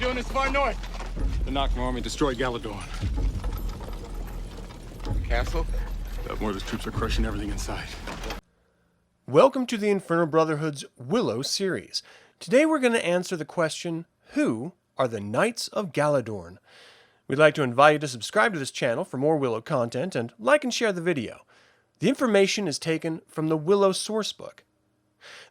doing this far north? The Knockmar army destroyed Galladoorn. Castle? Morta's troops are crushing everything inside. Welcome to the Infernal Brotherhood's Willow series. Today we're going to answer the question, who are the Knights of Galladoorn? We'd like to invite you to subscribe to this channel for more Willow content and like and share the video. The information is taken from the Willow sourcebook.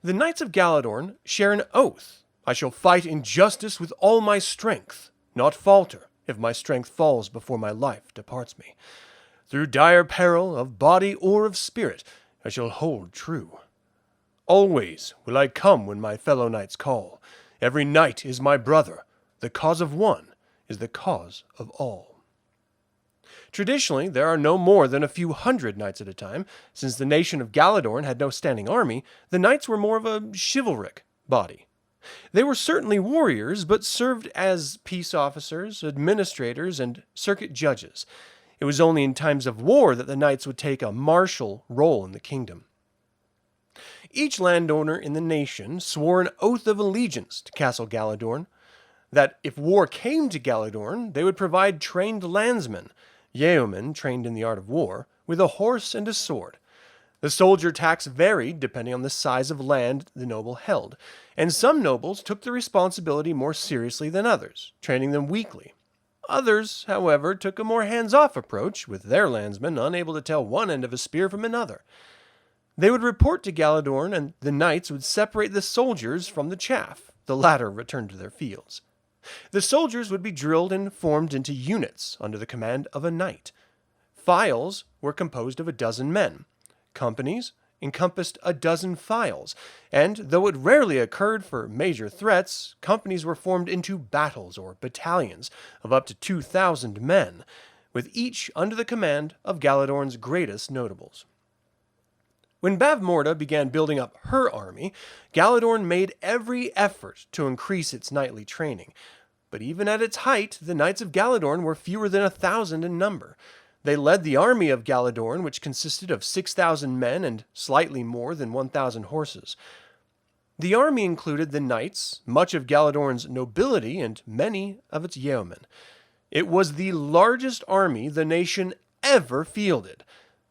The Knights of Galladoorn share an oath. I shall fight injustice with all my strength, not falter if my strength falls before my life departs me. Through dire peril of body or of spirit, I shall hold true. Always will I come when my fellow knights call. Every knight is my brother. The cause of one is the cause of all. Traditionally, there are no more than a few hundred knights at a time. Since the nation of Galladoorn had no standing army, the knights were more of a chivalric body. They were certainly warriors, but served as peace officers, administrators, and circuit judges. It was only in times of war that the knights would take a martial role in the kingdom. Each landowner in the nation swore an oath of allegiance to Castle Galladoorn, that if war came to Galladoorn, they would provide trained landsmen, yeomen trained in the art of war, with a horse and a sword. The soldier tax varied depending on the size of land the noble held, and some nobles took the responsibility more seriously than others, training them weekly. Others, however, took a more hands-off approach, with their landsmen unable to tell one end of a spear from another. They would report to Galladoorn, and the knights would separate the soldiers from the chaff. The latter returned to their fields. The soldiers would be drilled and formed into units under the command of a knight. Files were composed of 12 men. Companies encompassed 12 files, and though it rarely occurred for major threats, companies were formed into battles or battalions of up to 2,000 men, with each under the command of Galladoorn's greatest notables. When Bavmorda began building up her army, Galladoorn made every effort to increase its knightly training. But even at its height, the Knights of Galladoorn were fewer than 1,000 in number. They led the army of Galladoorn, which consisted of 6,000 men and slightly more than 1,000 horses. The army included the knights, much of Galladoorn's nobility, and many of its yeomen. It was the largest army the nation ever fielded,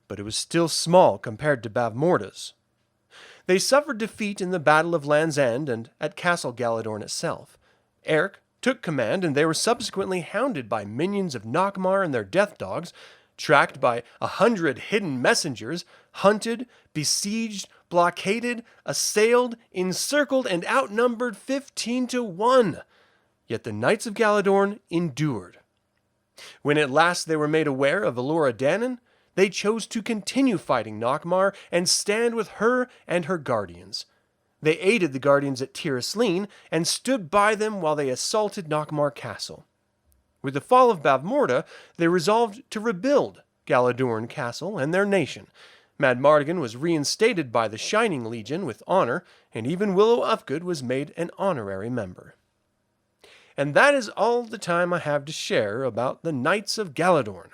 but it was still small compared to Bavmorda's. They suffered defeat in the Battle of Land's End and at Castle Galladoorn itself. Eric took command, and they were subsequently hounded by minions of Knockmar and their death dogs, tracked by 100 hidden messengers, hunted, besieged, blockaded, assailed, encircled, and outnumbered 15-1. Yet the Knights of Galladoorn endured. When at last they were made aware of Elora Danan, they chose to continue fighting Knockmar and stand with her and her guardians. They aided the guardians at Tirasleen and stood by them while they assaulted Knockmar Castle. With the fall of Bavmorda, they resolved to rebuild Galladoorn Castle and their nation. Madmartigan was reinstated by the Shining Legion with honor, and even Willow Ufgood was made an honorary member. And that is all the time I have to share about the Knights of Galladoorn.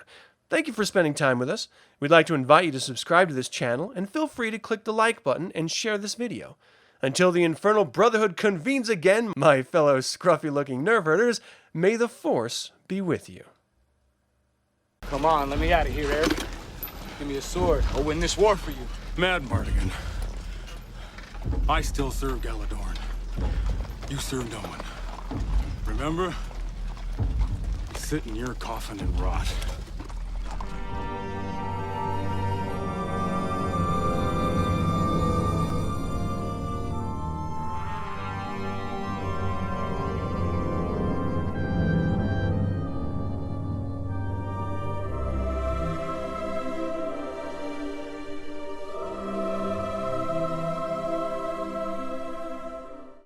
Thank you for spending time with us. We'd like to invite you to subscribe to this channel, and feel free to click the like button and share this video. Until the Infernal Brotherhood convenes again, my fellow scruffy-looking nerf herders, may the Force be with you. Come on, let me out of here, Eric. Give me a sword. I'll win this war for you. Madmartigan. I still serve Galladoorn. You serve no one. Remember? Sit in your coffin and rot.